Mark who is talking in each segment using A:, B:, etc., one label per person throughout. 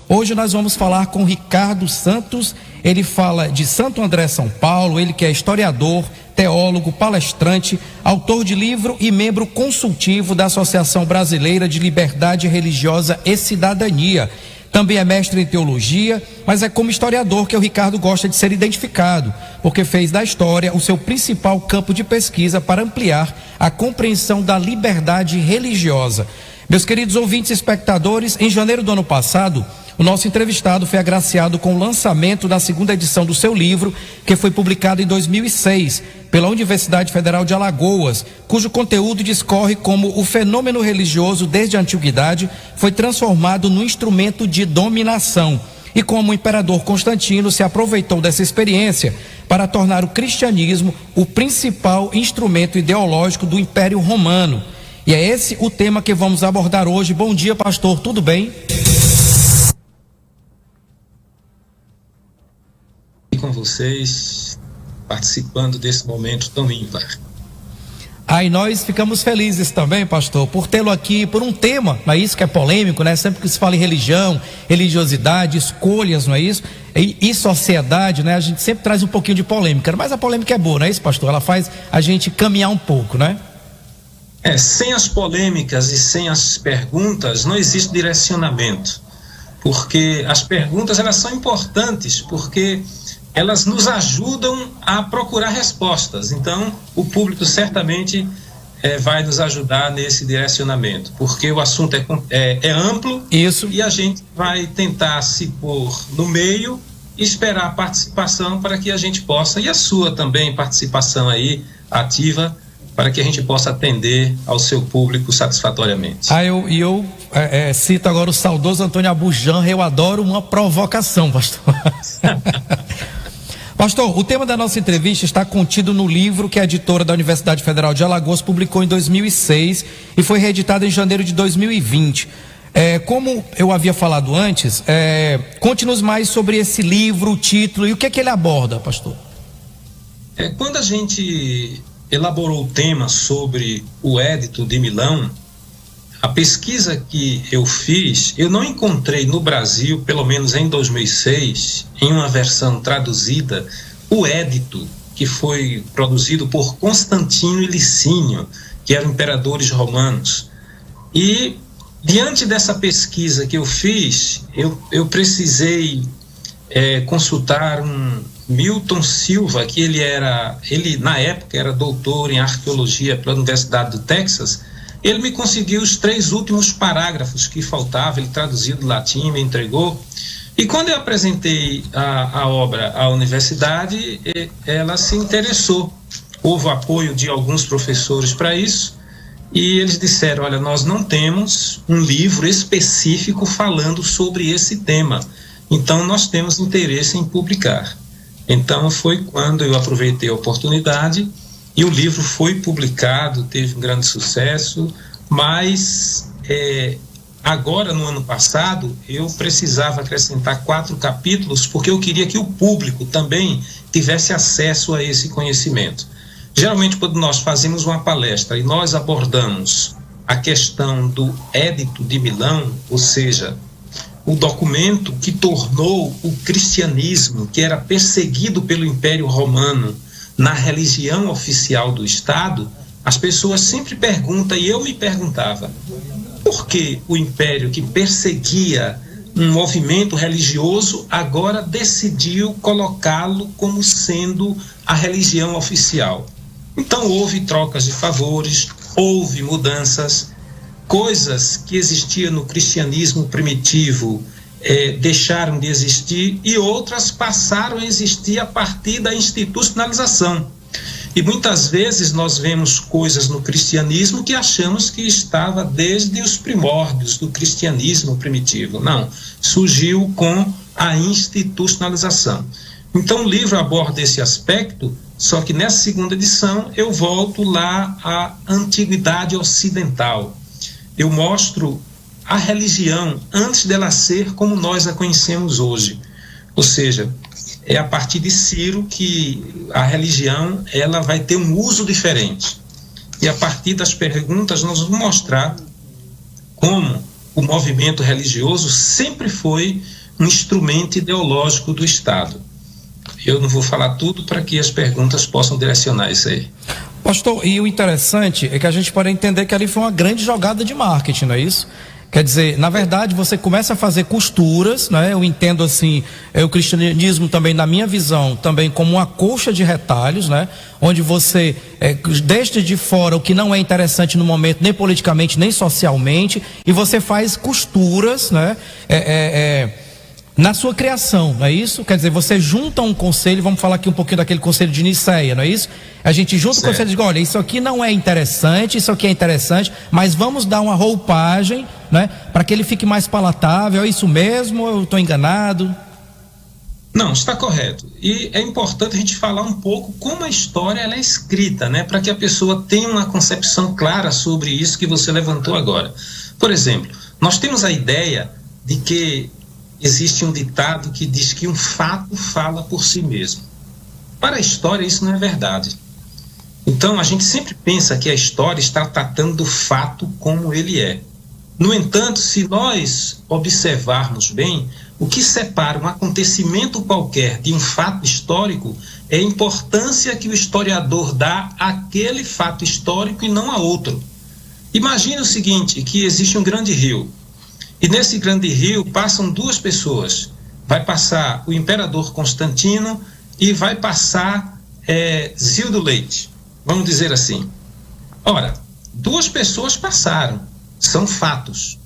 A: Hoje nós vamos falar com Ricardo Santos. Ele fala de Santo André, São Paulo. Ele que é historiador, teólogo, palestrante, autor de livro e membro consultivo da Associação Brasileira de Liberdade Religiosa e Cidadania. Também é mestre em teologia, mas é como historiador que o Ricardo gosta de ser identificado, porque fez da história o seu principal campo de pesquisa para ampliar a compreensão da liberdade religiosa. Meus queridos ouvintes e espectadores, em janeiro do ano passado, o nosso entrevistado foi agraciado com o lançamento da segunda edição do seu livro, que foi publicado em 2006 pela Universidade Federal de Alagoas, cujo conteúdo discorre como o fenômeno religioso desde a antiguidade foi transformado num instrumento de dominação e como o imperador Constantino se aproveitou dessa experiência para tornar o cristianismo o principal instrumento ideológico do Império Romano. E é esse o tema que vamos abordar hoje. Bom dia, pastor, tudo bem?
B: Com vocês, participando desse momento tão ímpar.
A: E nós ficamos felizes também, pastor, por tê-lo aqui, por um tema, não é isso que é polêmico, né? Sempre que se fala em religião, religiosidade, escolhas, não é isso? E sociedade, né? A gente sempre traz um pouquinho de polêmica, mas a polêmica é boa, não é isso, pastor? Ela faz a gente caminhar um pouco, né?
B: Sem as polêmicas e sem as perguntas não existe direcionamento, porque as perguntas elas são importantes, porque elas nos ajudam a procurar respostas. Então, o público certamente vai nos ajudar nesse direcionamento, porque o assunto é amplo.
A: Isso.
B: E a gente vai tentar se pôr no meio e esperar a participação para que a gente possa, e a sua também participação aí ativa, para que a gente possa atender ao seu público satisfatoriamente.
A: Eu cito agora o saudoso Antônio Abujamra, eu adoro uma provocação, pastor. Pastor, o tema da nossa entrevista está contido no livro que a editora da Universidade Federal de Alagoas publicou em 2006 e foi reeditado em janeiro de 2020. Como eu havia falado antes, conte-nos mais sobre esse livro, o título e o que é que ele aborda, pastor.
B: Quando a gente elaborou o tema sobre o Édito de Milão, a pesquisa que eu fiz, eu não encontrei no Brasil, pelo menos em 2006, em uma versão traduzida, o Édito, que foi produzido por Constantino e Licínio, que eram imperadores romanos. E, diante dessa pesquisa que eu fiz, eu precisei consultar um Milton Silva, que ele na época era doutor em arqueologia pela Universidade do Texas. Ele me conseguiu os 3 últimos parágrafos que faltavam, ele traduziu do latim, me entregou. E quando eu apresentei a obra à universidade, ela se interessou. Houve o apoio de alguns professores para isso, e eles disseram: olha, nós não temos um livro específico falando sobre esse tema, então nós temos interesse em publicar. Então foi quando eu aproveitei a oportunidade e o livro foi publicado, teve um grande sucesso, mas agora, no ano passado, eu precisava acrescentar 4 capítulos, porque eu queria que o público também tivesse acesso a esse conhecimento. Geralmente, quando nós fazemos uma palestra e nós abordamos a questão do Édito de Milão, ou seja, o documento que tornou o cristianismo, que era perseguido pelo Império Romano, na religião oficial do Estado, as pessoas sempre perguntam, e eu me perguntava, por que o Império, que perseguia um movimento religioso, agora decidiu colocá-lo como sendo a religião oficial? Então houve trocas de favores, houve mudanças, coisas que existiam no cristianismo primitivo deixaram de existir e outras passaram a existir a partir da institucionalização. E muitas vezes nós vemos coisas no cristianismo que achamos que estava desde os primórdios do cristianismo primitivo. Não, surgiu com a institucionalização. Então o livro aborda esse aspecto, só que nessa segunda edição eu volto lá à antiguidade ocidental. Eu mostro a religião antes dela ser como nós a conhecemos hoje. Ou seja, é a partir de Ciro que a religião ela vai ter um uso diferente. E a partir das perguntas nós vamos mostrar como o movimento religioso sempre foi um instrumento ideológico do Estado. Eu não vou falar tudo para que as perguntas possam direcionar isso aí.
A: Pastor, e o interessante é que a gente pode entender que ali foi uma grande jogada de marketing, não é isso? Quer dizer, na verdade, você começa a fazer costuras, né? Eu entendo assim, o cristianismo também, na minha visão, também como uma colcha de retalhos, né? Onde você deixa de fora o que não é interessante no momento, nem politicamente, nem socialmente, e você faz costuras, né? Na sua criação, não é isso? Quer dizer, você junta um conselho, vamos falar aqui um pouquinho daquele conselho de Nicéia, não é isso? A gente junta o conselho e diz, olha, isso aqui não é interessante, isso aqui é interessante, mas vamos dar uma roupagem, né? Para que ele fique mais palatável, é isso mesmo ou eu estou enganado?
B: Não, está correto. E é importante a gente falar um pouco como a história ela é escrita, né? Para que a pessoa tenha uma concepção clara sobre isso que você levantou agora. Por exemplo, nós temos a ideia de que existe um ditado que diz que um fato fala por si mesmo. Para a história isso não é verdade. Então a gente sempre pensa que a história está tratando do fato como ele é. No entanto, se nós observarmos bem, o que separa um acontecimento qualquer de um fato histórico é a importância que o historiador dá àquele fato histórico e não a outro. Imagine o seguinte, que existe um grande rio. E nesse grande rio passam duas pessoas. Vai passar o imperador Constantino e vai passar Zildo Leite. Vamos dizer assim. Ora, duas pessoas passaram. São fatos.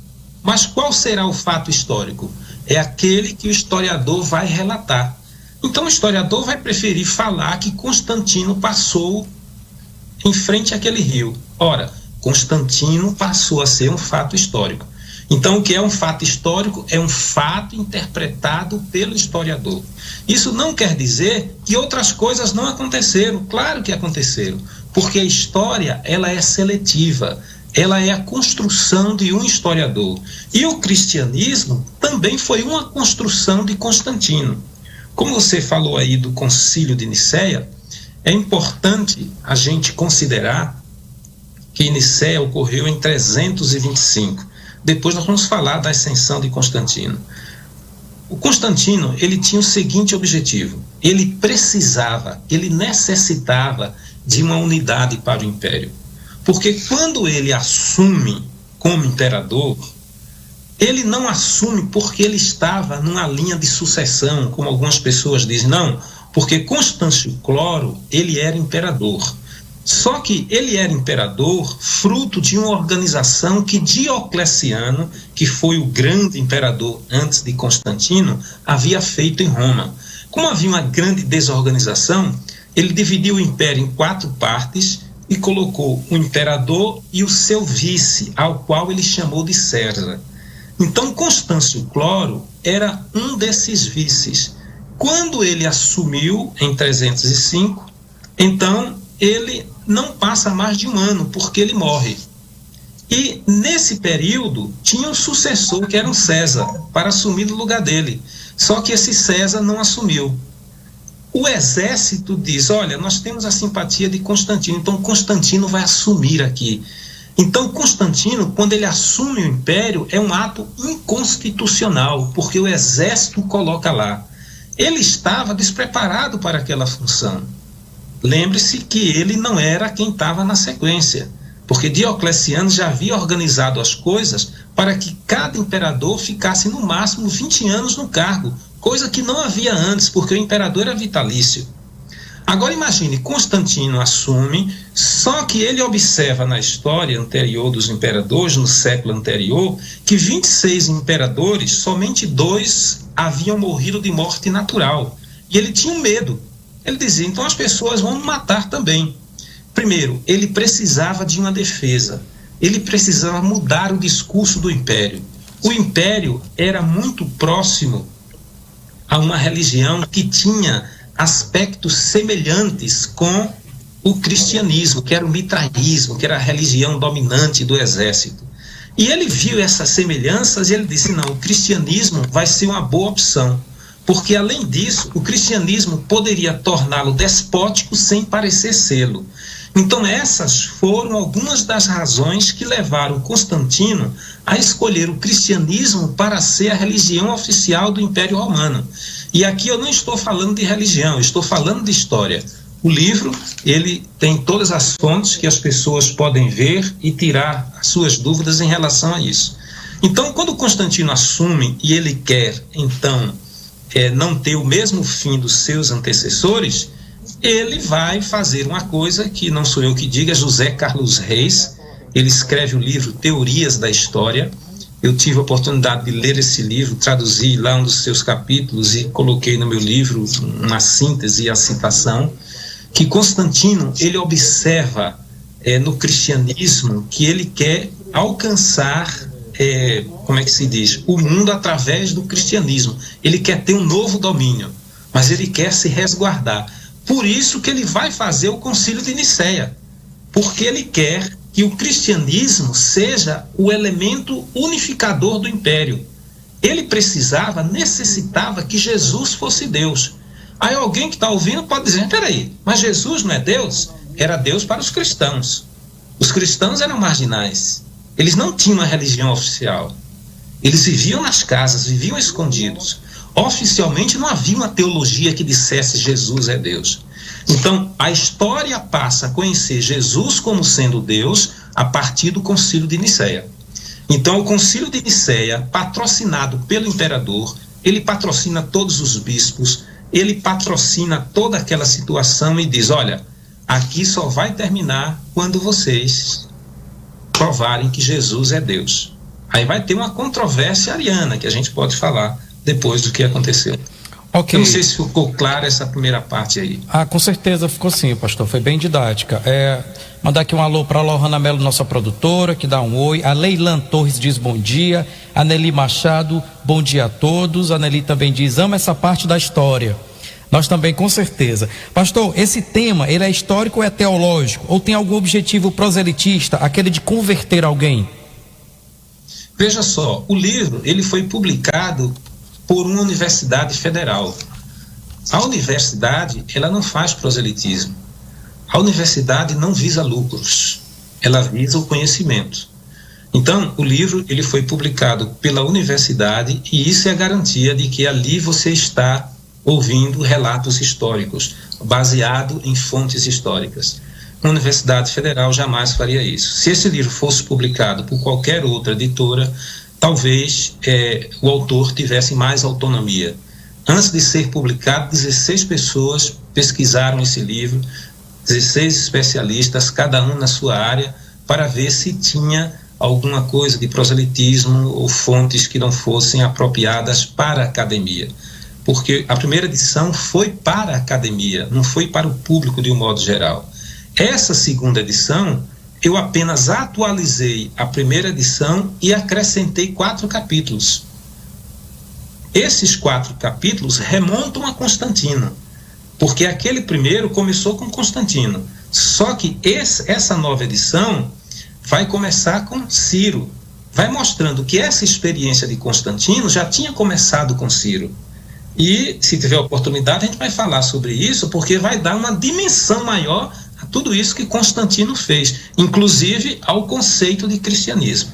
B: Mas qual será o fato histórico? É aquele que o historiador vai relatar. Então o historiador vai preferir falar que Constantino passou em frente àquele rio. Ora, Constantino passou a ser um fato histórico. Então, o que é um fato histórico é um fato interpretado pelo historiador. Isso não quer dizer que outras coisas não aconteceram. Claro que aconteceram, porque a história ela é seletiva, ela é a construção de um historiador. E o cristianismo também foi uma construção de Constantino. Como você falou aí do Concílio de Nicéia, é importante a gente considerar que Nicéia ocorreu em 325. Depois nós vamos falar da ascensão de Constantino. O Constantino, ele tinha o seguinte objetivo: ele precisava, ele necessitava de uma unidade para o império. Porque quando ele assume como imperador, ele não assume porque ele estava numa linha de sucessão, como algumas pessoas dizem, não, porque Constâncio Cloro, ele era imperador. Só que ele era imperador fruto de uma organização que Diocleciano, que foi o grande imperador antes de Constantino, havia feito em Roma. Como havia uma grande desorganização, ele dividiu o império em 4 partes e colocou o imperador e o seu vice, ao qual ele chamou de César. Então Constâncio Cloro era um desses vices. Quando ele assumiu em 305, então ele não passa mais de 1 ano, porque ele morre. E nesse período tinha um sucessor, que era um César, para assumir no lugar dele. Só que esse César não assumiu. O exército diz, olha, nós temos a simpatia de Constantino, então Constantino vai assumir aqui. Então Constantino, quando ele assume o império, é um ato inconstitucional, porque o exército coloca lá. Ele estava despreparado para aquela função. Lembre-se que ele não era quem estava na sequência, porque Diocleciano já havia organizado as coisas para que cada imperador ficasse no máximo 20 anos no cargo, coisa que não havia antes, porque o imperador era vitalício. Agora imagine, Constantino assume, só que ele observa na história anterior dos imperadores, no século anterior, que 26 imperadores, somente 2 haviam morrido de morte natural, e ele tinha medo. Ele dizia, então as pessoas vão me matar também. Primeiro, ele precisava de uma defesa. Ele precisava mudar o discurso do império. O império era muito próximo a uma religião que tinha aspectos semelhantes com o cristianismo, que era o mitraísmo, que era a religião dominante do exército. E ele viu essas semelhanças e ele disse, não, o cristianismo vai ser uma boa opção. Porque, além disso, o cristianismo poderia torná-lo despótico sem parecer sê-lo. Então essas foram algumas das razões que levaram Constantino a escolher o cristianismo para ser a religião oficial do Império Romano. E aqui eu não estou falando de religião, eu estou falando de história. O livro, ele tem todas as fontes que as pessoas podem ver e tirar as suas dúvidas em relação a isso. Então, quando Constantino assume e ele quer, então, não ter o mesmo fim dos seus antecessores, ele vai fazer uma coisa que não sou eu que diga, José Carlos Reis. Ele escreve o livro Teorias da História. Eu tive a oportunidade de ler esse livro, traduzi lá um dos seus capítulos e coloquei no meu livro uma síntese e a citação, que Constantino, ele observa no cristianismo que ele quer alcançar, como é que se diz, o mundo através do cristianismo. Ele quer ter um novo domínio, mas ele quer se resguardar. Por isso que ele vai fazer o Concílio de Nicéia, porque ele quer que o cristianismo seja o elemento unificador do império. Ele necessitava que Jesus fosse Deus. Aí alguém que está ouvindo pode dizer, peraí, mas Jesus não é Deus? Era Deus para os cristãos. Os cristãos eram marginais. Eles não tinham uma religião oficial. Eles viviam nas casas, viviam escondidos. Oficialmente não havia uma teologia que dissesse Jesus é Deus. Então, a história passa a conhecer Jesus como sendo Deus a partir do Concílio de Nicéia. Então, o Concílio de Nicéia, patrocinado pelo imperador, ele patrocina todos os bispos, ele patrocina toda aquela situação e diz, olha, aqui só vai terminar quando vocês provarem que Jesus é Deus. Aí vai ter uma controvérsia ariana, que a gente pode falar depois do que aconteceu.
A: Okay.
B: Eu não sei se ficou clara essa primeira parte aí.
A: Com certeza ficou sim, pastor, foi bem didática. Mandar aqui um alô para a Lohana Melo, nossa produtora, que dá um oi. A Leilan Torres diz bom dia. A Nelly Machado, bom dia a todos. A Nelly também diz, ama essa parte da história. Nós também, com certeza. Pastor, esse tema, ele é histórico ou é teológico? Ou tem algum objetivo proselitista, aquele de converter alguém?
B: Veja só, o livro, ele foi publicado por uma universidade federal. A universidade, ela não faz proselitismo. A universidade não visa lucros, ela visa o conhecimento. Então, o livro, ele foi publicado pela universidade e isso é a garantia de que ali você está ouvindo relatos históricos, baseado em fontes históricas. Uma universidade federal jamais faria isso. Se esse livro fosse publicado por qualquer outra editora, talvez o autor tivesse mais autonomia. Antes de ser publicado, 16 pessoas pesquisaram esse livro, 16 especialistas, cada um na sua área, para ver se tinha alguma coisa de proselitismo ou fontes que não fossem apropriadas para a academia. Porque a primeira edição foi para a academia, não foi para o público de um modo geral. Essa segunda edição, eu apenas atualizei a primeira edição e acrescentei 4 capítulos. Esses 4 capítulos remontam a Constantino, porque aquele primeiro começou com Constantino. Só que essa nova edição vai começar com Ciro. Vai mostrando que essa experiência de Constantino já tinha começado com Ciro. E, se tiver oportunidade, a gente vai falar sobre isso, porque vai dar uma dimensão maior a tudo isso que Constantino fez, inclusive ao conceito de cristianismo.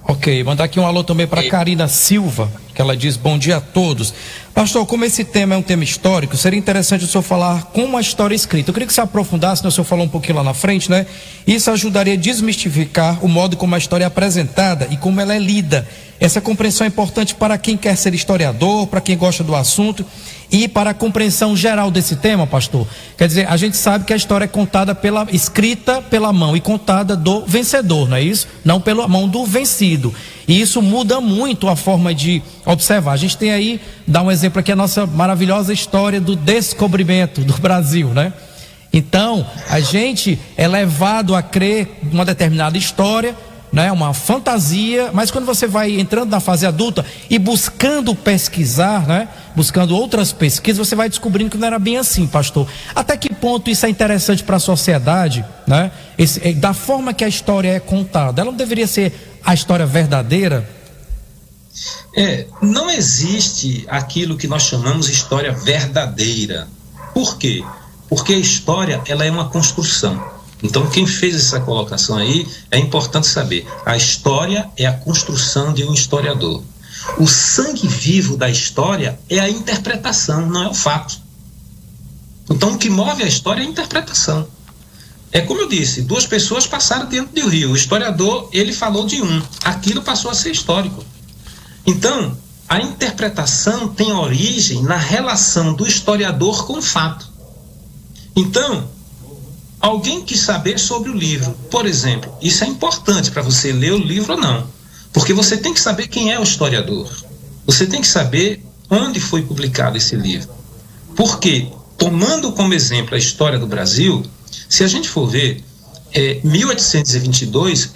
A: Ok, mandar aqui um alô também para Karina Silva, que ela diz bom dia a todos. Pastor, como esse tema é um tema histórico, seria interessante o senhor falar como a história é escrita. Eu queria que você aprofundasse, né? O senhor falou um pouquinho lá na frente, né? Isso ajudaria a desmistificar o modo como a história é apresentada e como ela é lida. Essa compreensão é importante para quem quer ser historiador, para quem gosta do assunto e para a compreensão geral desse tema, pastor. Quer dizer, a gente sabe que a história é contada escrita pela mão e contada do vencedor, não é isso? Não pela mão do vencido. E isso muda muito a forma de observar. A gente tem aí, dá um exemplo aqui, a nossa maravilhosa história do descobrimento do Brasil, né? Então, a gente é levado a crer numa determinada história, né, uma fantasia, mas quando você vai entrando na fase adulta e buscando pesquisar, né, buscando outras pesquisas, você vai descobrindo que não era bem assim, pastor. Até que ponto isso é interessante para a sociedade, né? Da forma que a história é contada, ela não deveria ser a história verdadeira?
B: Não existe aquilo que nós chamamos de história verdadeira. Por quê? Porque a história, ela é uma construção. Então, quem fez essa colocação aí, é importante saber, a história é a construção de um historiador. O sangue vivo da história é a interpretação, não é o fato. Então, o que move a história é a interpretação. É como eu disse, duas pessoas passaram dentro do rio. O historiador, ele falou de um. Aquilo passou a ser histórico. Então, a interpretação tem origem na relação do historiador com o fato. Então, alguém quis saber sobre o livro. Por exemplo, isso é importante para você ler o livro ou não. Porque você tem que saber quem é o historiador. Você tem que saber onde foi publicado esse livro. Porque, tomando como exemplo a história do Brasil, se a gente for ver, 1822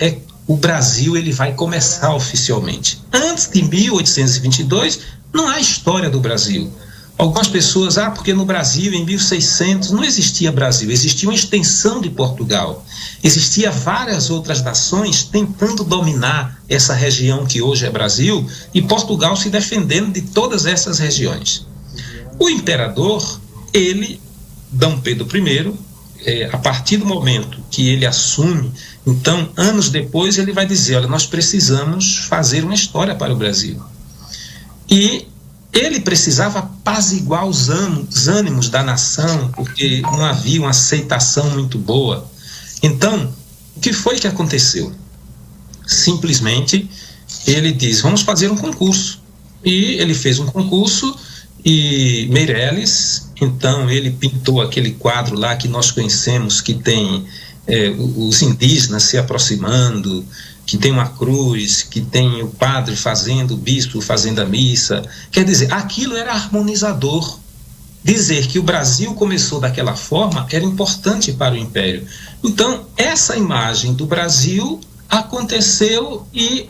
B: o Brasil ele vai começar oficialmente. Antes de 1822 não há história do Brasil. Algumas pessoas, porque no Brasil em 1600 não existia Brasil, existia uma extensão de Portugal. Existia várias outras nações tentando dominar essa região que hoje é Brasil e Portugal se defendendo de todas essas regiões. O imperador, Dom Pedro I, a partir do momento que ele assume, então, anos depois, ele vai dizer, olha, nós precisamos fazer uma história para o Brasil. E ele precisava apaziguar os ânimos da nação, porque não havia uma aceitação muito boa. Então, o que foi que aconteceu? Simplesmente, ele diz, vamos fazer um concurso. E ele fez um concurso e Meireles, então ele pintou aquele quadro lá que nós conhecemos, que tem os indígenas se aproximando, que tem uma cruz, que tem o padre fazendo, o bispo fazendo a missa. Quer dizer, aquilo era harmonizador. Dizer que o Brasil começou daquela forma era importante para o Império. Então, essa imagem do Brasil aconteceu e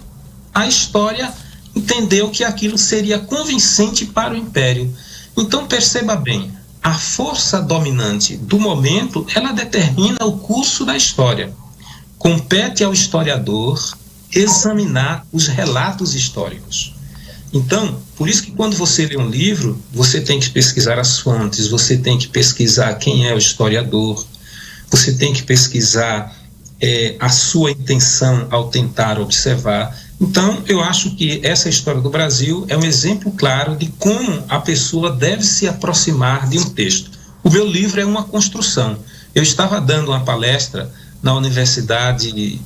B: a história entendeu que aquilo seria convincente para o Império. Então, perceba bem, a força dominante do momento, ela determina o curso da história. Compete ao historiador examinar os relatos históricos. Então, por isso que quando você lê um livro, você tem que pesquisar as fontes, você tem que pesquisar quem é o historiador, você tem que pesquisar a sua intenção ao tentar observar. Então, eu acho que essa história do Brasil é um exemplo claro de como a pessoa deve se aproximar de um texto. O meu livro é uma construção. Eu estava dando uma palestra na Universidade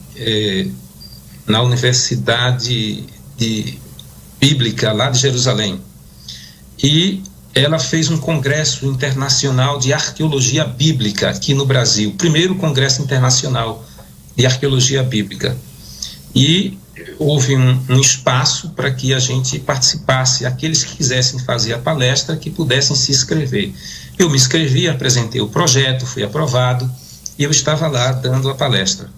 B: Bíblica lá de Jerusalém, e ela fez um congresso internacional de arqueologia bíblica aqui no Brasil, o primeiro congresso internacional de arqueologia bíblica, e houve um espaço para que a gente participasse, aqueles que quisessem fazer a palestra, que pudessem se inscrever. Eu me inscrevi, apresentei o projeto, fui aprovado, e eu estava lá dando a palestra.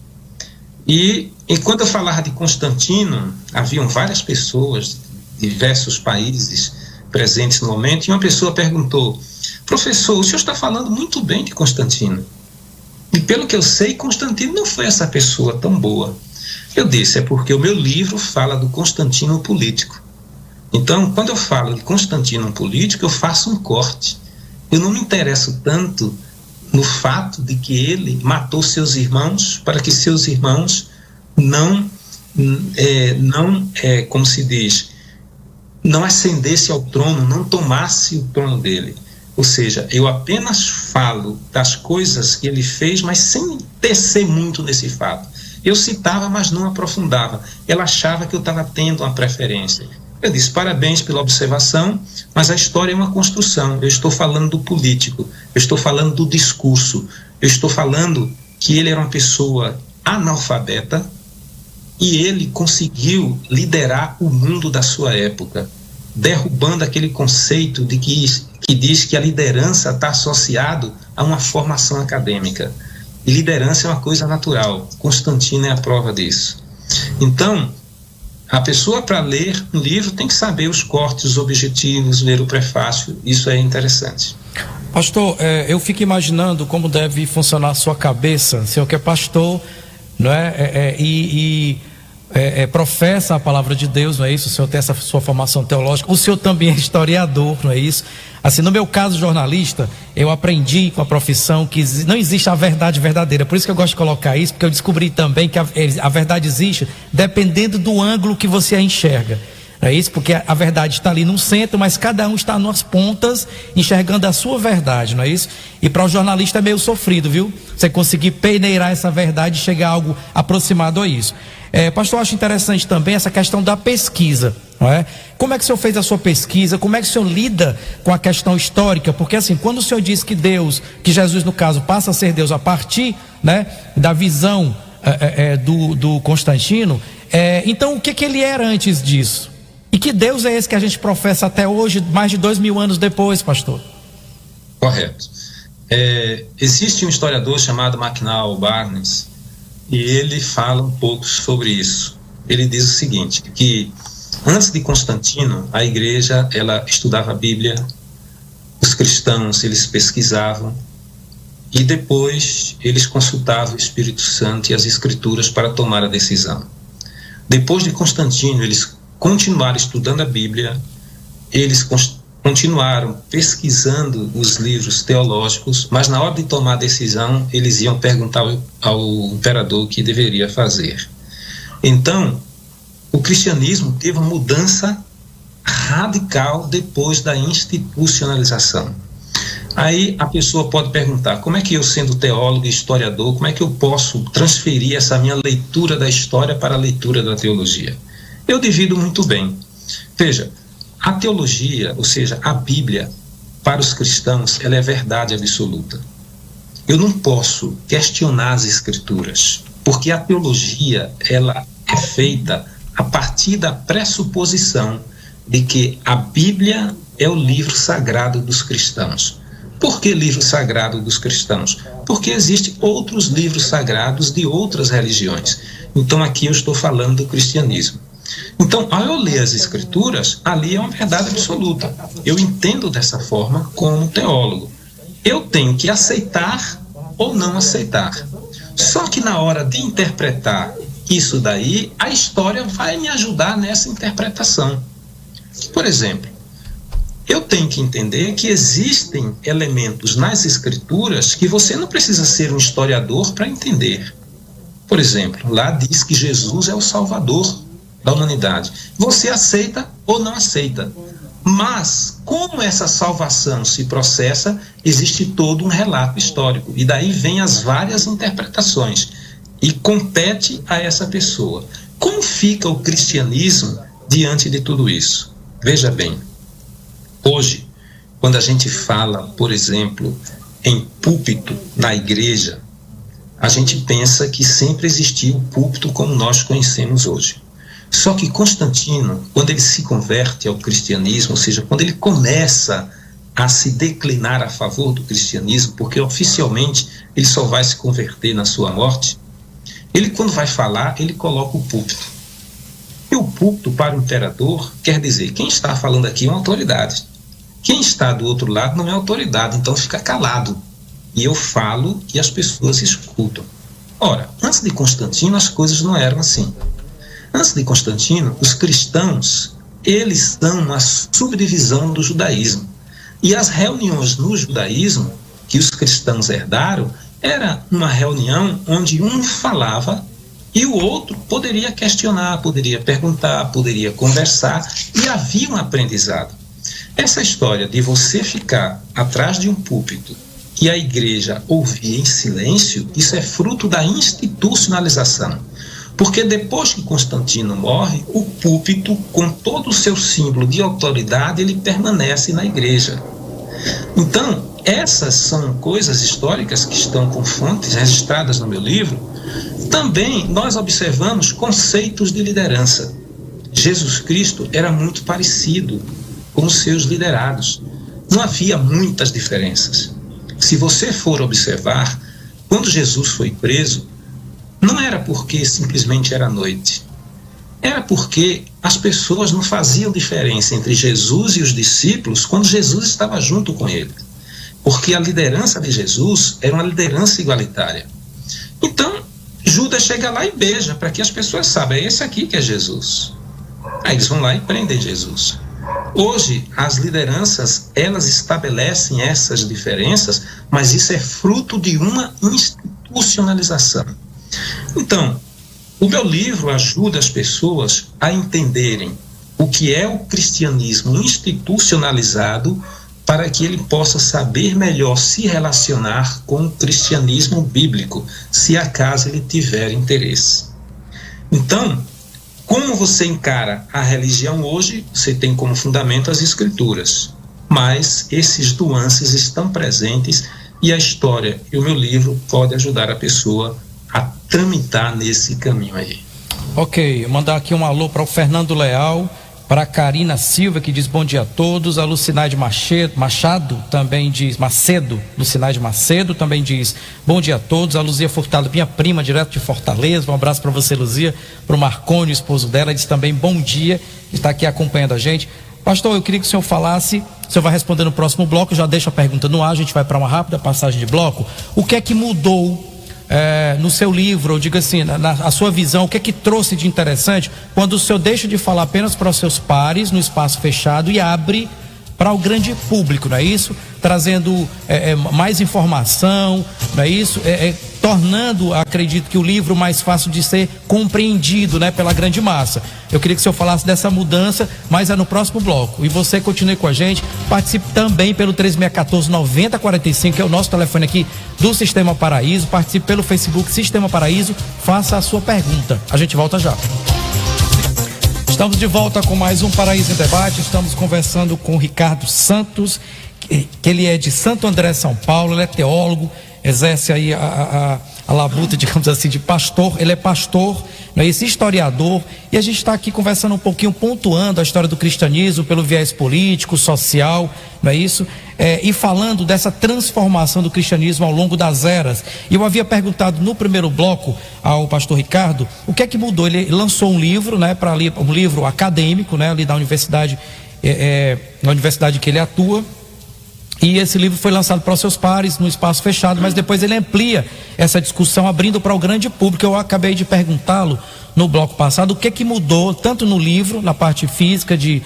B: E enquanto eu falava de Constantino, haviam várias pessoas de diversos países presentes no momento, e uma pessoa perguntou, professor, o senhor está falando muito bem de Constantino. E pelo que eu sei, Constantino não foi essa pessoa tão boa. Eu disse, é porque o meu livro fala do Constantino político. Então, quando eu falo de Constantino político, eu faço um corte. Eu não me interesso tanto no fato de que ele matou seus irmãos para que seus irmãos como se diz, não ascendesse ao trono, não tomasse o trono dele. Ou seja, eu apenas falo das coisas que ele fez, mas sem tecer muito nesse fato. Eu citava, mas não aprofundava. Ela achava que eu estava tendo uma preferência. Eu disse, parabéns pela observação, mas a história é uma construção. Eu estou falando do político, eu estou falando do discurso, eu estou falando que ele era uma pessoa analfabeta e ele conseguiu liderar o mundo da sua época, derrubando aquele conceito de que diz que a liderança está associado a uma formação acadêmica. E liderança é uma coisa natural. Constantino é a prova disso. Então, a pessoa, para ler um livro, tem que saber os cortes, os objetivos, ler o prefácio. Isso é interessante.
A: Pastor, eu fico imaginando como deve funcionar a sua cabeça, o senhor que é pastor, não é? Professa a palavra de Deus, não é isso? O senhor tem essa sua formação teológica, o senhor também é historiador, não é isso? Assim, no meu caso, jornalista, eu aprendi com a profissão que não existe a verdade verdadeira. Por isso que eu gosto de colocar isso, porque eu descobri também que a verdade existe dependendo do ângulo que você a enxerga. É isso, porque a verdade está ali no centro, mas cada um está nas pontas enxergando a sua verdade, não é isso? E para o jornalista é meio sofrido, viu? Você conseguir peneirar essa verdade e chegar a algo aproximado a isso. Pastor, eu acho interessante também essa questão da pesquisa, não é? Como é que o senhor fez a sua pesquisa? Como é que o senhor lida com a questão histórica? Porque assim, quando o senhor diz que Deus, que Jesus no caso passa a ser Deus a partir, né, da visão do Constantino, então o que ele era antes disso? E que Deus é esse que a gente professa até hoje, mais de 2000 anos depois, pastor?
B: Correto. Existe um historiador chamado Macnal Barnes, e ele fala um pouco sobre isso. Ele diz o seguinte, que antes de Constantino, a igreja, ela estudava a Bíblia, os cristãos, eles pesquisavam, e depois eles consultavam o Espírito Santo e as Escrituras para tomar a decisão. Depois de Constantino, eles continuaram estudando a Bíblia, eles continuaram pesquisando os livros teológicos, mas na hora de tomar a decisão, eles iam perguntar ao imperador o que deveria fazer. Então, o cristianismo teve uma mudança radical depois da institucionalização. Aí a pessoa pode perguntar, como é que eu, sendo teólogo e historiador, como é que eu posso transferir essa minha leitura da história para a leitura da teologia? Eu divido muito bem. Veja, a teologia, ou seja, a Bíblia, para os cristãos, ela é verdade absoluta. Eu não posso questionar as Escrituras, porque a teologia, ela é feita a partir da pressuposição de que a Bíblia é o livro sagrado dos cristãos. Por que livro sagrado dos cristãos? Porque existem outros livros sagrados de outras religiões. Então aqui eu estou falando do cristianismo. Então, ao eu ler as Escrituras, ali é uma verdade absoluta. Eu entendo dessa forma como teólogo. Eu tenho que aceitar ou não aceitar. Só que na hora de interpretar isso daí, a história vai me ajudar nessa interpretação. Por exemplo, eu tenho que entender que existem elementos nas Escrituras que você não precisa ser um historiador para entender. Por exemplo, lá diz que Jesus é o Salvador da humanidade. Você aceita ou não aceita. Mas, como essa salvação se processa, existe todo um relato histórico. E daí vem as várias interpretações. E compete a essa pessoa. Como fica o cristianismo diante de tudo isso? Veja bem, hoje, quando a gente fala, por exemplo, em púlpito na igreja, a gente pensa que sempre existiu o púlpito como nós conhecemos hoje. Só que Constantino, quando ele se converte ao cristianismo, ou seja, quando ele começa a se declinar a favor do cristianismo, porque oficialmente ele só vai se converter na sua morte, ele, quando vai falar, ele coloca o púlpito. E o púlpito para o imperador quer dizer, quem está falando aqui é uma autoridade. Quem está do outro lado não é autoridade, então fica calado. E eu falo e as pessoas escutam. Ora, antes de Constantino as coisas não eram assim. Antes de Constantino, os cristãos, eles são uma subdivisão do judaísmo. E as reuniões no judaísmo, que os cristãos herdaram, era uma reunião onde um falava e o outro poderia questionar, poderia perguntar, poderia conversar, e havia um aprendizado. Essa história de você ficar atrás de um púlpito e a igreja ouvir em silêncio, isso é fruto da institucionalização. Porque depois que Constantino morre, o púlpito, com todo o seu símbolo de autoridade, ele permanece na igreja. Então, essas são coisas históricas que estão com fontes registradas no meu livro. Também nós observamos conceitos de liderança. Jesus Cristo era muito parecido com os seus liderados. Não havia muitas diferenças. Se você for observar, quando Jesus foi preso, não era porque simplesmente era noite. Era porque as pessoas não faziam diferença entre Jesus e os discípulos quando Jesus estava junto com ele. Porque a liderança de Jesus era uma liderança igualitária. Então, Judas chega lá e beija, para que as pessoas saibam, é esse aqui que é Jesus. Aí eles vão lá e prendem Jesus. Hoje, as lideranças, elas estabelecem essas diferenças, mas isso é fruto de uma institucionalização. Então, o meu livro ajuda as pessoas a entenderem o que é o cristianismo institucionalizado, para que ele possa saber melhor se relacionar com o cristianismo bíblico, se acaso ele tiver interesse. Então, como você encara a religião hoje, você tem como fundamento as escrituras, mas esses nuances estão presentes e a história e o meu livro pode ajudar a pessoa a tramitar nesse caminho aí.
A: Ok, mandar aqui um alô para o Fernando Leal, para a Karina Silva, que diz bom dia a todos. A Lucinaide Machado também diz, Lucinaide Macedo também diz bom dia a todos. A Luzia Furtado, minha prima, direto de Fortaleza, um abraço para você, Luzia. Para o Marconi, o esposo dela, diz também bom dia, está aqui acompanhando a gente. Pastor, eu queria que o senhor falasse, o senhor vai responder no próximo bloco, já deixa a pergunta no ar, a gente vai para uma rápida passagem de bloco. O que é que mudou no seu livro, ou diga assim, na sua visão, o que é que trouxe de interessante quando o senhor deixa de falar apenas para os seus pares no espaço fechado e abre para o grande público, não é isso? Trazendo mais informação, não é isso? Tornando, acredito que o livro mais fácil de ser compreendido, né, pela grande massa. Eu queria que o senhor falasse dessa mudança, mas é no próximo bloco. E você continue com a gente, participe também pelo 3614-9045, que é o nosso telefone aqui do Sistema Paraíso. Participe pelo Facebook Sistema Paraíso, faça a sua pergunta. A gente volta já. Estamos de volta com mais um Paraíso em Debate. Estamos conversando com o Ricardo Santos, que ele é de Santo André, São Paulo. Ele é teólogo, exerce aí a labuta, digamos assim, de pastor. Ele é pastor, não é esse historiador, e a gente está aqui conversando um pouquinho, pontuando a história do cristianismo pelo viés político, social, não é isso? E falando dessa transformação do cristianismo ao longo das eras. E eu havia perguntado no primeiro bloco ao pastor Ricardo o que é que mudou. Ele lançou um livro, né, um livro acadêmico, né, ali da universidade, na universidade que ele atua. E esse livro foi lançado para os seus pares no espaço fechado, mas depois ele amplia essa discussão, abrindo para o grande público. Eu acabei de perguntá-lo no bloco passado o que é que mudou, tanto no livro, na parte física de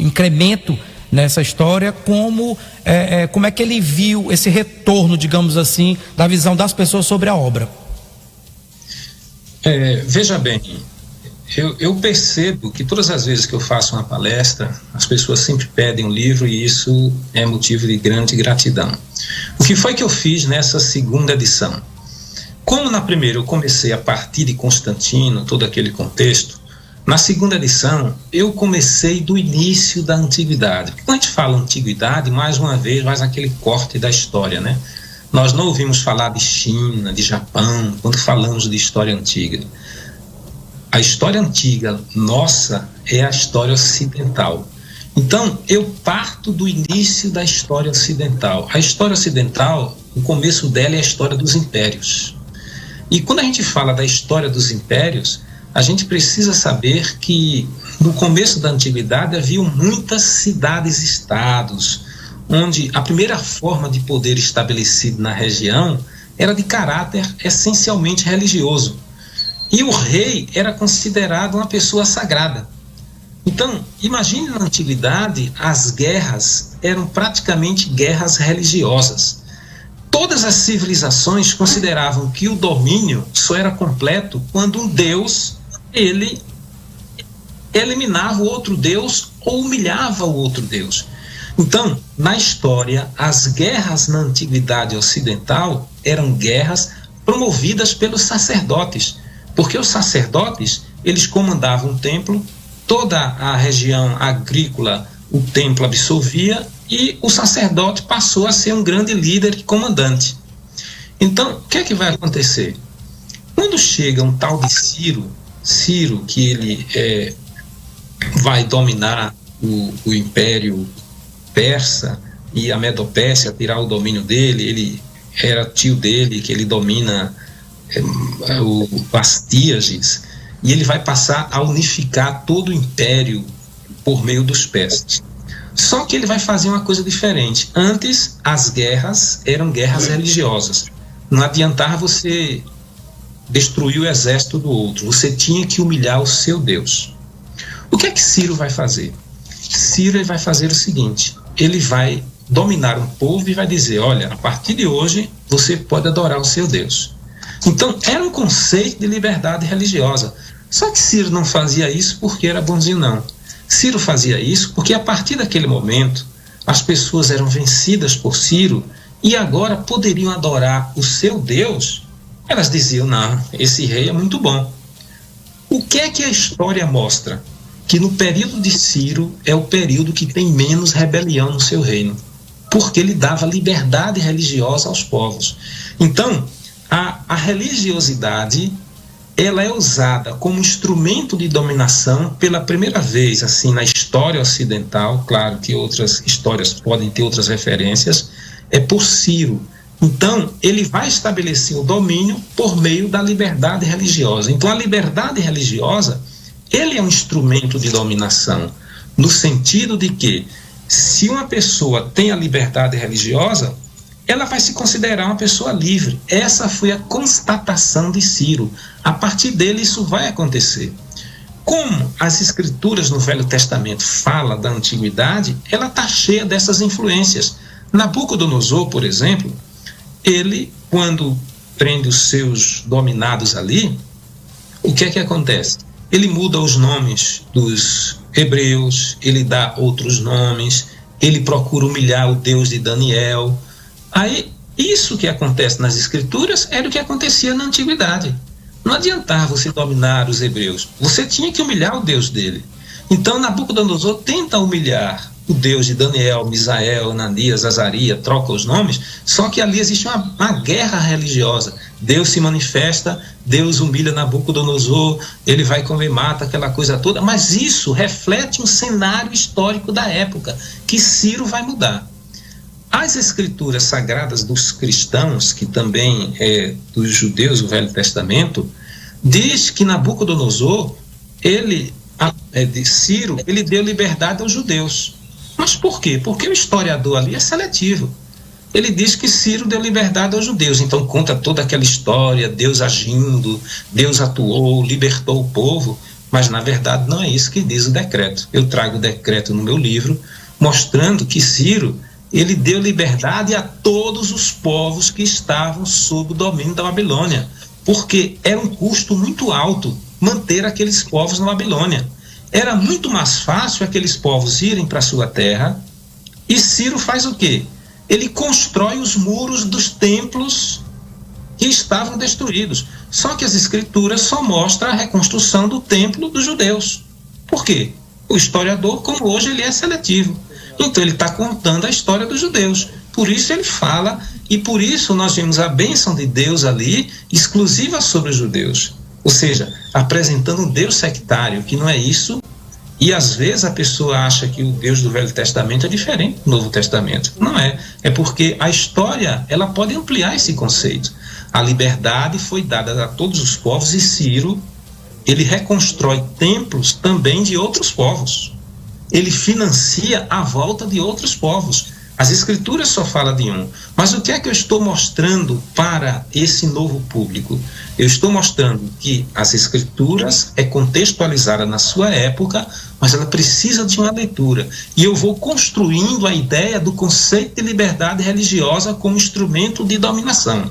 A: incremento nessa história, como é que ele viu esse retorno, digamos assim, da visão das pessoas sobre a obra.
B: Veja bem, eu percebo que todas as vezes que eu faço uma palestra, as pessoas sempre pedem um livro, e isso é motivo de grande gratidão. O que foi que eu fiz nessa segunda edição? Como na primeira eu comecei a partir de Constantino, todo aquele contexto, na segunda edição eu comecei do início da antiguidade. Porque quando a gente fala antiguidade, mais uma vez, mais aquele corte da história, né? Nós não ouvimos falar de China, de Japão, quando falamos de história antiga. A história antiga nossa é a história ocidental. Então, eu parto do início da história ocidental. A história ocidental, o começo dela é a história dos impérios. E quando a gente fala da história dos impérios, a gente precisa saber que no começo da antiguidade haviam muitas cidades-estados, onde a primeira forma de poder estabelecido na região era de caráter essencialmente religioso. E o rei era considerado uma pessoa sagrada. Então, imagine na antiguidade, as guerras eram praticamente guerras religiosas. Todas as civilizações consideravam que o domínio só era completo quando um deus, ele eliminava o outro deus ou humilhava o outro deus. Então, na história, as guerras na antiguidade ocidental eram guerras promovidas pelos sacerdotes, porque os sacerdotes, eles comandavam o templo, toda a região agrícola o templo absorvia, e o sacerdote passou a ser um grande líder e comandante. Então, o que é que vai acontecer? Quando chega um tal de Ciro, que ele vai dominar o Império Persa e a Medopécia, tirar o domínio dele, ele era tio dele, que ele domina o Astíages, e ele vai passar a unificar todo o império por meio dos persas. Só que ele vai fazer uma coisa diferente. Antes, as guerras eram guerras religiosas. Não adiantava você destruir o exército do outro, você tinha que humilhar o seu Deus. O que é que Ciro vai fazer? Ciro vai fazer o seguinte: ele vai dominar um povo e vai dizer, olha, a partir de hoje você pode adorar o seu Deus. Então era um conceito de liberdade religiosa. Só que Ciro não fazia isso porque era bonzinho, não. Ciro fazia isso porque a partir daquele momento as pessoas eram vencidas por Ciro e agora poderiam adorar o seu Deus. Elas diziam, não, esse rei é muito bom. O que é que a história mostra? Que no período de Ciro é o período que tem menos rebelião no seu reino, porque ele dava liberdade religiosa aos povos. Então, a religiosidade, ela é usada como instrumento de dominação pela primeira vez, assim, na história ocidental. Claro que outras histórias podem ter outras referências, é por Ciro. Então, ele vai estabelecer o domínio por meio da liberdade religiosa. Então, a liberdade religiosa, ele é um instrumento de dominação, no sentido de que, se uma pessoa tem a liberdade religiosa, ela vai se considerar uma pessoa livre. Essa foi a constatação de Ciro. A partir dele, isso vai acontecer. Como as escrituras no Velho Testamento falam da antiguidade, ela está cheia dessas influências. Nabucodonosor, por exemplo, ele, quando prende os seus dominados ali, o que é que acontece? Ele muda os nomes dos hebreus, ele dá outros nomes, ele procura humilhar o Deus de Daniel. Aí, isso que acontece nas escrituras era o que acontecia na antiguidade. Não adiantava você dominar os hebreus, você tinha que humilhar o Deus dele. Então Nabucodonosor tenta humilhar o Deus de Daniel, Misael, Ananias, Azarias, troca os nomes, só que ali existe uma guerra religiosa. Deus se manifesta, Deus humilha Nabucodonosor, ele vai comer, mata, aquela coisa toda, mas isso reflete um cenário histórico da época, que Ciro vai mudar. As escrituras sagradas dos cristãos, que também é dos judeus, o Velho Testamento, diz que Nabucodonosor, de Ciro, ele deu liberdade aos judeus. Mas por quê? Porque o historiador ali é seletivo. Ele diz que Ciro deu liberdade aos judeus, então conta toda aquela história, Deus agindo, Deus atuou, libertou o povo, mas na verdade não é isso que diz o decreto. Eu trago o decreto no meu livro, mostrando que Ciro, ele deu liberdade a todos os povos que estavam sob o domínio da Babilônia, porque era um custo muito alto manter aqueles povos na Babilônia. Era muito mais fácil aqueles povos irem para a sua terra, e Ciro faz o quê? Ele constrói os muros dos templos que estavam destruídos. Só que as escrituras só mostram a reconstrução do templo dos judeus. Por quê? O historiador, como hoje, ele é seletivo. Então ele está contando a história dos judeus. Por isso ele fala, e por isso nós vemos a bênção de Deus ali, exclusiva sobre os judeus. Ou seja, apresentando um Deus sectário, que não é isso. E às vezes a pessoa acha que o Deus do Velho Testamento é diferente do Novo Testamento. Não é. É porque a história, ela pode ampliar esse conceito. A liberdade foi dada a todos os povos, e Ciro, ele reconstrói templos também de outros povos. Ele financia a volta de outros povos. As escrituras só falam de um. Mas o que é que eu estou mostrando para esse novo público? Eu estou mostrando que as escrituras é contextualizada na sua época, mas ela precisa de uma leitura. E eu vou construindo a ideia do conceito de liberdade religiosa como instrumento de dominação.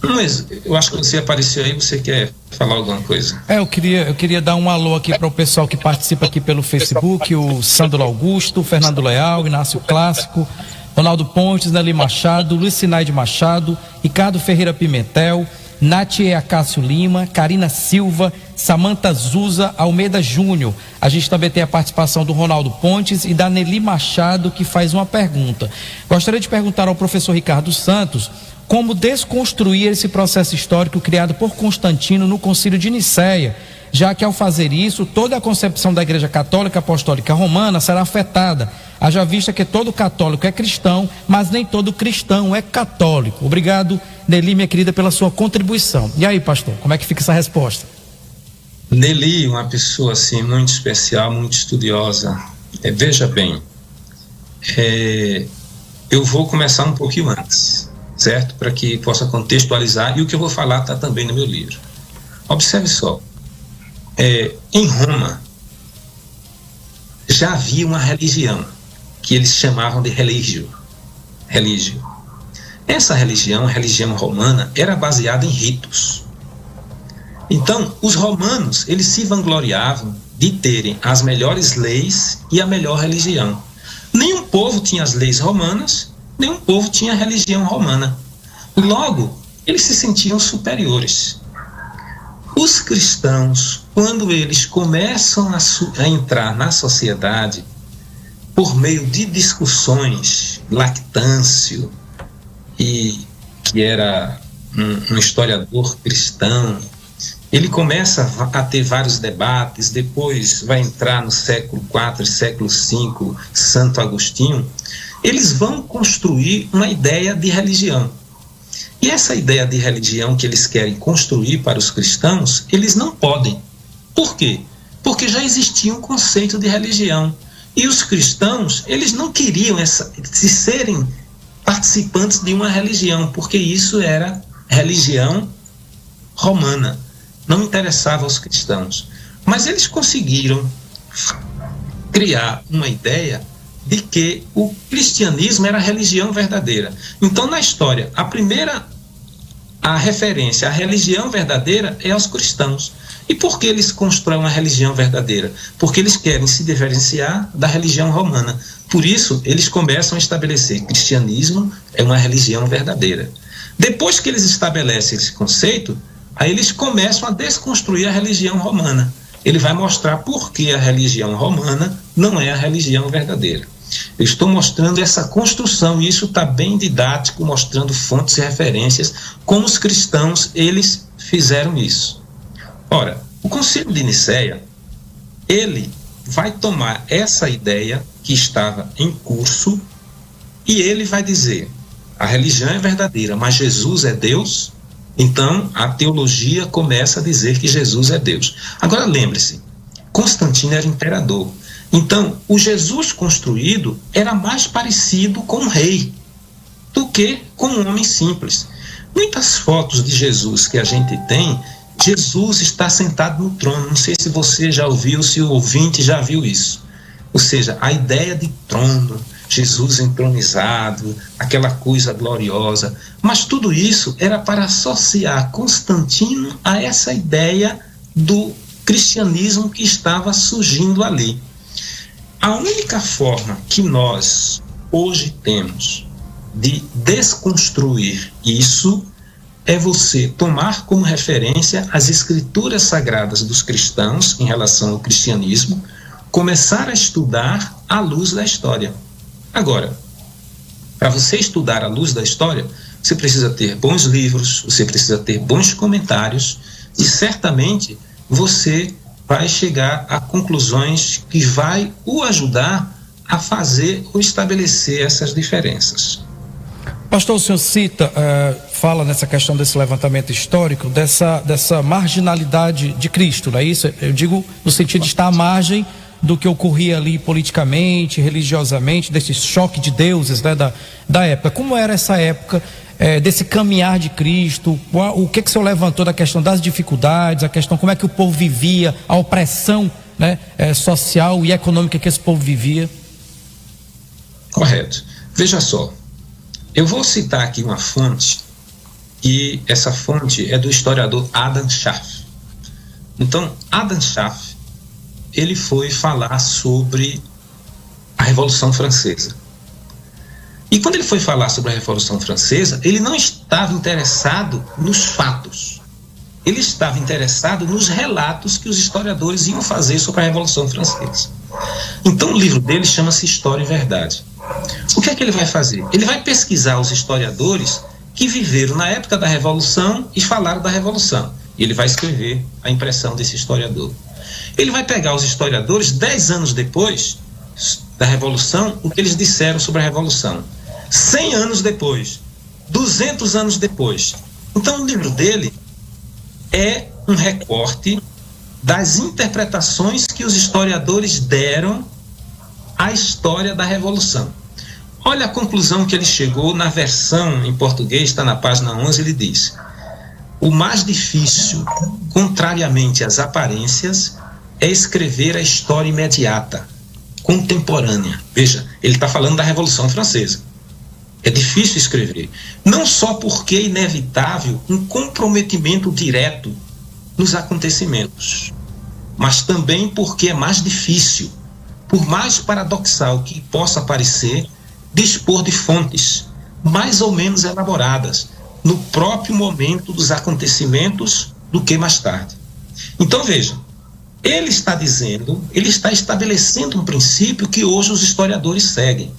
B: Mas eu acho que você apareceu aí, você quer falar alguma coisa?
A: Eu queria dar um alô aqui para o pessoal que participa aqui pelo Facebook, o Sandro Augusto, o Fernando Leal, Inácio Clássico, Ronaldo Pontes, Nelly Machado, Luiz Sinaide Machado, Ricardo Ferreira Pimentel, Natie Acácio Lima, Karina Silva, Samanta Zuza, Almeida Júnior. A gente também tem a participação do Ronaldo Pontes e da Nelly Machado, que faz uma pergunta. Gostaria de perguntar ao professor Ricardo Santos como desconstruir esse processo histórico criado por Constantino no Concílio de Nicéia, já que ao fazer isso, toda a concepção da Igreja Católica Apostólica Romana será afetada, haja vista que todo católico é cristão, mas nem todo cristão é católico. Obrigado, Nelly, minha querida, pela sua contribuição. E aí, pastor, como é que fica essa resposta?
B: Nelly, uma pessoa assim muito especial, muito estudiosa. Veja bem, eu vou começar um pouquinho antes, certo? Para que possa contextualizar, e o que eu vou falar está também no meu livro. Observe só, em Roma, já havia uma religião que eles chamavam de religio. Essa religião, a religião romana, era baseada em ritos. Então, os romanos, eles se vangloriavam de terem as melhores leis e a melhor religião. Nenhum povo tinha as leis romanas, nenhum povo tinha a religião romana. Logo, eles se sentiam superiores. Os cristãos, quando eles começam a entrar na sociedade, por meio de discussões, Lactâncio, que era um historiador cristão, ele começa a ter vários debates, depois vai entrar no século IV e século V, Santo Agostinho, eles vão construir uma ideia de religião. E essa ideia de religião que eles querem construir para os cristãos, eles não podem. Por quê? Porque já existia um conceito de religião. E os cristãos, eles não queriam se serem participantes de uma religião, porque isso era religião romana. Não interessava aos cristãos. Mas eles conseguiram criar uma ideia de que o cristianismo era a religião verdadeira. Então, na história, a referência à religião verdadeira é aos cristãos. E por que eles constroem uma religião verdadeira? Porque eles querem se diferenciar da religião romana. Por isso, eles começam a estabelecer que o cristianismo é uma religião verdadeira. Depois que eles estabelecem esse conceito, aí eles começam a desconstruir a religião romana. Ele vai mostrar por que a religião romana não é a religião verdadeira. Eu estou mostrando essa construção, e isso está bem didático, mostrando fontes e referências, como os cristãos, eles fizeram isso. Ora, o Concílio de Nicéia, ele vai tomar essa ideia que estava em curso, e ele vai dizer, a religião é verdadeira, mas Jesus é Deus. Então, a teologia começa a dizer que Jesus é Deus. Agora, lembre-se, Constantino era imperador. Então, o Jesus construído era mais parecido com um rei do que com um homem simples. Muitas fotos de Jesus que a gente tem, Jesus está sentado no trono. Não sei se você já ouviu, se o ouvinte já viu isso. Ou seja, a ideia de trono, Jesus entronizado, aquela coisa gloriosa. Mas tudo isso era para associar Constantino a essa ideia do cristianismo que estava surgindo ali. A única forma que nós hoje temos de desconstruir isso é você tomar como referência as escrituras sagradas dos cristãos em relação ao cristianismo, começar a estudar à luz da história. Agora, para você estudar à luz da história, você precisa ter bons livros, você precisa ter bons comentários, e certamente você vai chegar a conclusões que vai o ajudar a fazer ou estabelecer essas diferenças.
A: Pastor, o senhor fala nessa questão desse levantamento histórico, dessa marginalidade de Cristo, não é isso? Eu digo no sentido de estar à margem do que ocorria ali politicamente, religiosamente, desse choque de deuses, né, da época. Como era essa época desse caminhar de Cristo? O que o senhor levantou da questão das dificuldades, a questão como é que o povo vivia, a opressão, né, social e econômica que esse povo vivia?
B: Correto. Veja só, eu vou citar aqui uma fonte, e essa fonte é do historiador Adam Schaff. Então, Adam Schaff, ele foi falar sobre a Revolução Francesa. E quando ele foi falar sobre a Revolução Francesa, ele não estava interessado nos fatos. Ele estava interessado nos relatos que os historiadores iam fazer sobre a Revolução Francesa. Então o livro dele chama-se História e Verdade. O que é que ele vai fazer? Ele vai pesquisar os historiadores que viveram na época da Revolução e falaram da Revolução. E ele vai escrever a impressão desse historiador. Ele vai pegar os historiadores 10 anos depois da Revolução, o que eles disseram sobre a Revolução. 100 anos depois, 200 anos depois. Então o livro dele é um recorte das interpretações que os historiadores deram à história da Revolução. Olha a conclusão que ele chegou na versão em português, está na página 11, ele diz: o mais difícil, contrariamente às aparências, é escrever a história imediata. contemporânea. Veja, ele está falando da Revolução Francesa. É difícil escrever. Não só porque é inevitável um comprometimento direto nos acontecimentos, mas também porque é mais difícil, por mais paradoxal que possa parecer, dispor de fontes mais ou menos elaboradas no próprio momento dos acontecimentos do que mais tarde. Então veja, ele está dizendo, ele está estabelecendo um princípio que hoje os historiadores seguem.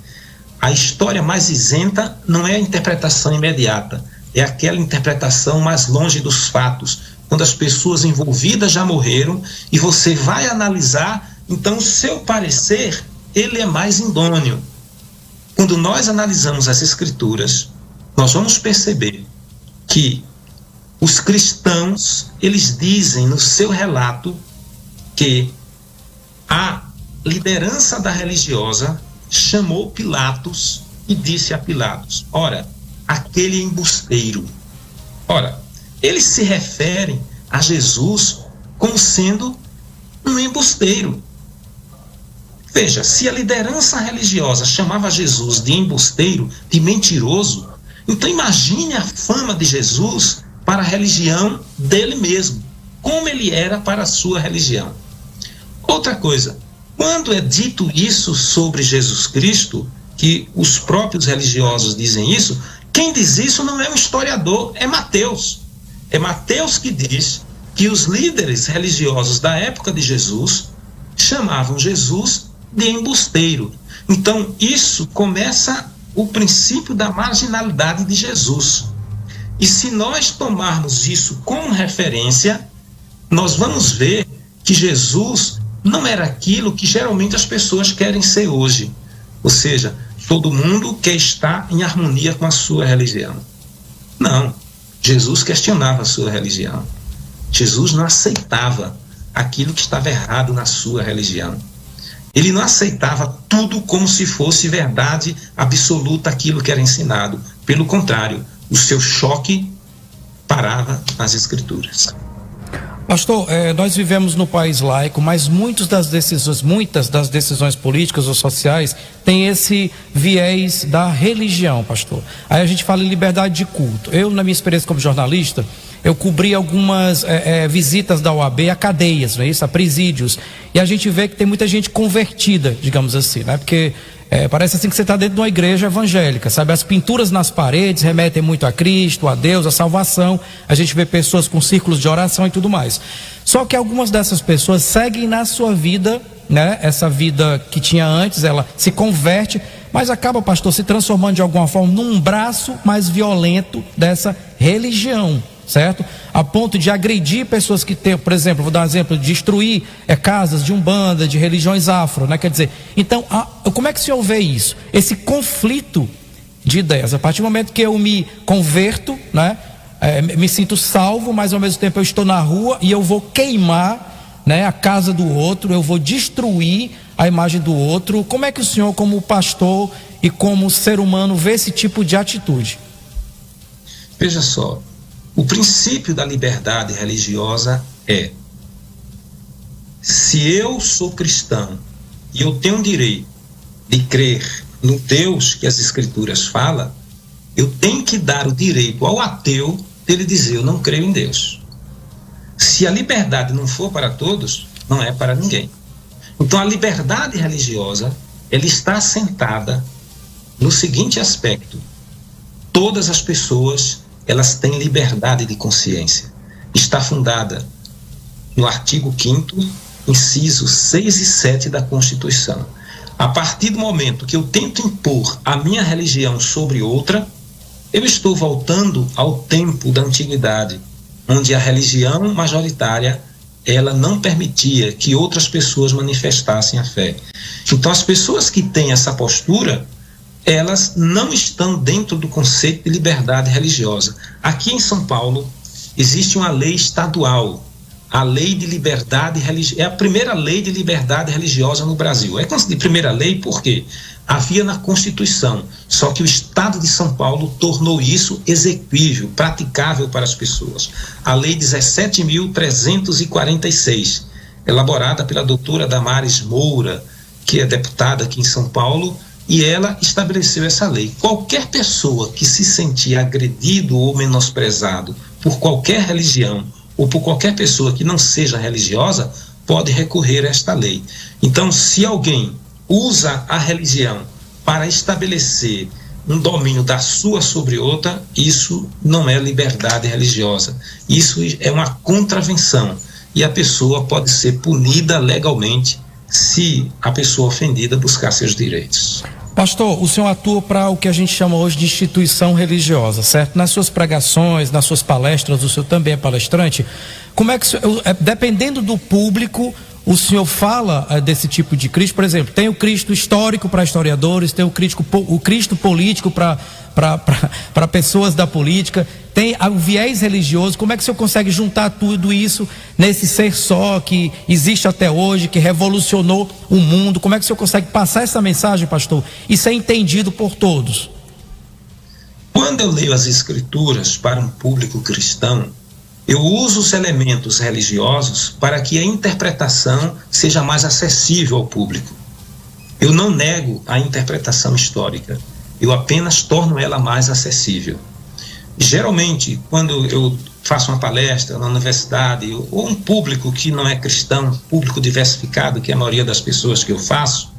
B: A história mais isenta não é a interpretação imediata, é aquela interpretação mais longe dos fatos, quando as pessoas envolvidas já morreram e você vai analisar, então o seu parecer, ele é mais idôneo. Quando nós analisamos as escrituras, nós vamos perceber que os cristãos, eles dizem no seu relato que a liderança da religiosa chamou Pilatos e disse a Pilatos: ora, aquele embusteiro. Ora, eles se referem a Jesus como sendo um embusteiro. Veja, se a liderança religiosa chamava Jesus de embusteiro, de mentiroso, então imagine a fama de Jesus para a religião dele mesmo, como ele era para a sua religião. Outra coisa, quando é dito isso sobre Jesus Cristo, que os próprios religiosos dizem isso, quem diz isso não é um historiador, é Mateus. É Mateus que diz que os líderes religiosos da época de Jesus chamavam Jesus de embusteiro. Então, isso começa o princípio da marginalidade de Jesus. E se nós tomarmos isso como referência, nós vamos ver que Jesus não era aquilo que geralmente as pessoas querem ser hoje. Ou seja, todo mundo quer estar em harmonia com a sua religião. Não, Jesus questionava a sua religião. Jesus não aceitava aquilo que estava errado na sua religião. Ele não aceitava tudo como se fosse verdade absoluta aquilo que era ensinado. Pelo contrário, o seu choque parava nas escrituras.
A: Pastor, nós vivemos no país laico, mas muitas das decisões políticas ou sociais têm esse viés da religião, pastor. Aí a gente fala em liberdade de culto. Eu, na minha experiência como jornalista, eu cobri algumas visitas da OAB a cadeias, não é isso? A presídios. E a gente vê que tem muita gente convertida, digamos assim, né? Porque parece assim que você está dentro de uma igreja evangélica, sabe? As pinturas nas paredes remetem muito a Cristo, a Deus, a salvação. A gente vê pessoas com círculos de oração e tudo mais. Só que algumas dessas pessoas seguem na sua vida, né? Essa vida que tinha antes, ela se converte, mas acaba, pastor, se transformando de alguma forma num braço mais violento dessa religião, certo? A ponto de agredir pessoas que têm, por exemplo, vou dar um exemplo, destruir casas de umbanda, de religiões afro, né? Quer dizer, então, como é que o senhor vê isso? Esse conflito de ideias, a partir do momento que eu me converto, né? Me sinto salvo, mas ao mesmo tempo eu estou na rua e eu vou queimar, né, a casa do outro, eu vou destruir a imagem do outro. Como é que o senhor, como pastor e como ser humano, vê esse tipo de atitude?
B: Veja só, o princípio da liberdade religiosa é: se eu sou cristão e eu tenho o direito de crer no Deus que as Escrituras falam, eu tenho que dar o direito ao ateu dele dizer: eu não creio em Deus. Se a liberdade não for para todos, não é para ninguém. Então a liberdade religiosa, ela está assentada no seguinte aspecto: todas as pessoas, elas têm liberdade de consciência. Está fundada no artigo 5º, incisos 6 e 7 da Constituição. A partir do momento que eu tento impor a minha religião sobre outra, eu estou voltando ao tempo da antiguidade, onde a religião majoritária, ela não permitia que outras pessoas manifestassem a fé. Então as pessoas que têm essa postura, elas não estão dentro do conceito de liberdade religiosa. Aqui em São Paulo existe uma lei estadual, a Lei de Liberdade Religiosa, é a primeira lei de liberdade religiosa no Brasil. É de primeira lei porque havia na Constituição, só que o Estado de São Paulo tornou isso exequível, praticável para as pessoas. A Lei 17.346, elaborada pela doutora Damares Moura, que é deputada aqui em São Paulo, e ela estabeleceu essa lei. Qualquer pessoa que se sentir agredido ou menosprezado por qualquer religião ou por qualquer pessoa que não seja religiosa, pode recorrer a esta lei. Então, se alguém usa a religião para estabelecer um domínio da sua sobre outra, isso não é liberdade religiosa. Isso é uma contravenção e a pessoa pode ser punida legalmente se a pessoa ofendida buscar seus direitos.
A: Pastor, o senhor atua para o que a gente chama hoje de instituição religiosa, certo? Nas suas pregações, nas suas palestras, o senhor também é palestrante. Como é que, dependendo do público, o senhor fala desse tipo de Cristo? Por exemplo, tem o Cristo histórico para historiadores, tem o Cristo político para pessoas da política, tem o viés religioso. Como é que o senhor consegue juntar tudo isso nesse ser só que existe até hoje, que revolucionou o mundo? Como é que o senhor consegue passar essa mensagem, pastor, e ser entendido por todos?
B: Quando eu leio as Escrituras para um público cristão, eu uso os elementos religiosos para que a interpretação seja mais acessível ao público. Eu não nego a interpretação histórica, eu apenas torno ela mais acessível. Geralmente, quando eu faço uma palestra na universidade, ou um público que não é cristão, público diversificado, que é a maioria das pessoas que eu faço,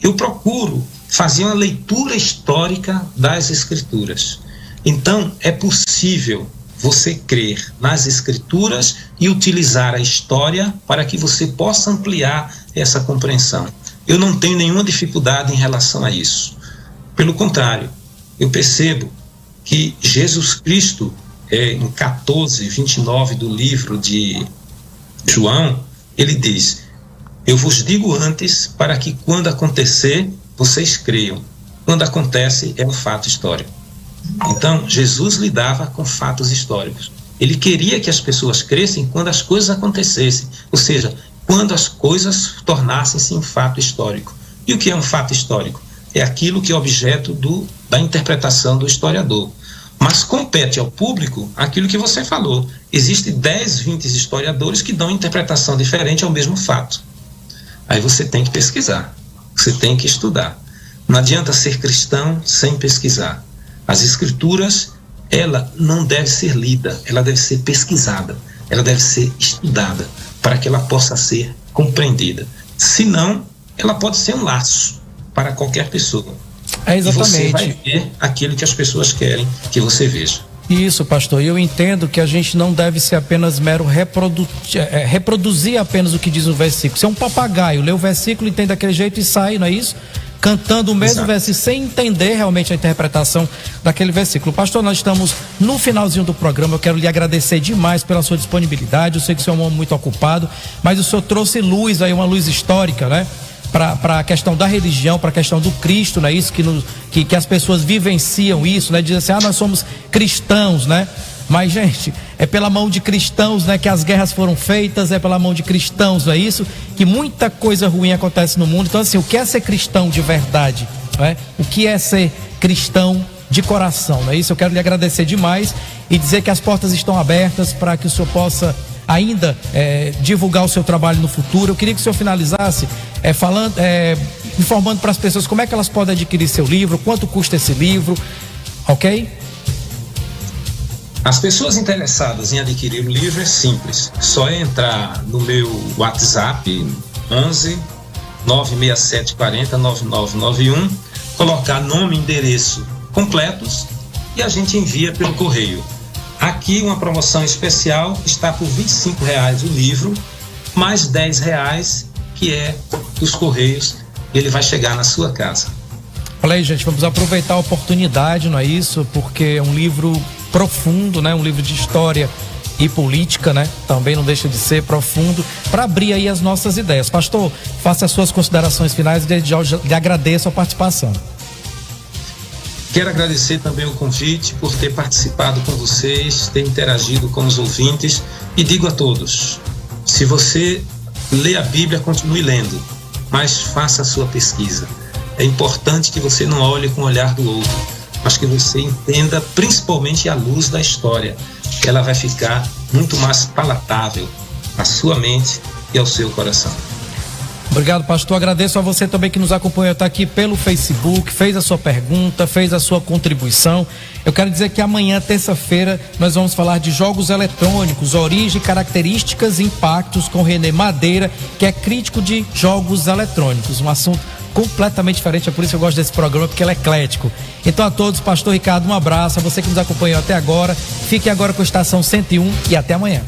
B: eu procuro fazer uma leitura histórica das Escrituras. Então, é possível você crer nas Escrituras e utilizar a história para que você possa ampliar essa compreensão. Eu não tenho nenhuma dificuldade em relação a isso. Pelo contrário, eu percebo que Jesus Cristo, em 14:29 do livro de João, ele diz: eu vos digo antes, para que quando acontecer, vocês creiam. Quando acontece, é um fato histórico. Então, Jesus lidava com fatos históricos. Ele queria que as pessoas crescem quando as coisas acontecessem, ou seja, quando as coisas tornassem-se um fato histórico. E o que é um fato histórico? É aquilo que é objeto da interpretação do historiador. Mas compete ao público aquilo que você falou. Existem 10, 20 historiadores que dão interpretação diferente ao mesmo fato. Aí você tem que pesquisar, você tem que estudar. Não adianta ser cristão sem pesquisar. As Escrituras, ela não deve ser lida, ela deve ser pesquisada, ela deve ser estudada para que ela possa ser compreendida. Senão, ela pode ser um laço para qualquer pessoa.
A: É exatamente.
B: E você vai ver aquilo que as pessoas querem que você veja.
A: Isso, pastor. Eu entendo que a gente não deve ser apenas mero reproduzir apenas o que diz o versículo. Você é um papagaio, lê o versículo, entende daquele jeito e sai, não é isso? Cantando o mesmo versículo sem entender realmente a interpretação daquele versículo. Pastor, nós estamos no finalzinho do programa. Eu quero lhe agradecer demais pela sua disponibilidade. Eu sei que o senhor é um homem muito ocupado, mas o senhor trouxe luz aí, uma luz histórica, né? Para a questão da religião, para a questão do Cristo, não é isso? Que as pessoas vivenciam isso, né? Dizem assim, nós somos cristãos, né? Mas, gente, é pela mão de cristãos, né, que as guerras foram feitas, é pela mão de cristãos, não é isso? Que muita coisa ruim acontece no mundo. Então, assim, o que é ser cristão de verdade? Não é? O que é ser cristão de coração, não é isso? Eu quero lhe agradecer demais e dizer que as portas estão abertas para que o senhor possa ainda divulgar o seu trabalho no futuro. Eu queria que o senhor finalizasse informando para as pessoas como é que elas podem adquirir seu livro, quanto custa esse livro, ok?
B: As pessoas interessadas em adquirir o livro é simples, só é entrar no meu WhatsApp 11 967 40 9991, colocar nome, endereço completos e a gente envia pelo correio. Aqui uma promoção especial está por R$25 o livro, mais R$10 que é dos correios, ele vai chegar na sua casa.
A: Olha aí, gente, vamos aproveitar a oportunidade, não é isso? Porque é um livro profundo, né? Um livro de história e política, né? Também não deixa de ser profundo, para abrir aí as nossas ideias. Pastor, faça as suas considerações finais e desde já lhe agradeço a participação.
B: Quero agradecer também o convite por ter participado com vocês, ter interagido com os ouvintes e digo a todos, se você lê a Bíblia, continue lendo, mas faça a sua pesquisa. É importante que você não olhe com o olhar do outro, mas que você entenda principalmente à luz da história. Ela vai ficar muito mais palatável à sua mente e ao seu coração.
A: Obrigado, pastor. Agradeço a você também que nos acompanhou, está aqui pelo Facebook, fez a sua pergunta, fez a sua contribuição. Eu quero dizer que amanhã, terça-feira, nós vamos falar de jogos eletrônicos, origem, características e impactos com René Madeira, que é crítico de jogos eletrônicos. Um assunto completamente diferente, é por isso que eu gosto desse programa, porque ele é eclético. Então a todos, pastor Ricardo, um abraço. A você que nos acompanhou até agora, fique agora com a Estação 101 e até amanhã.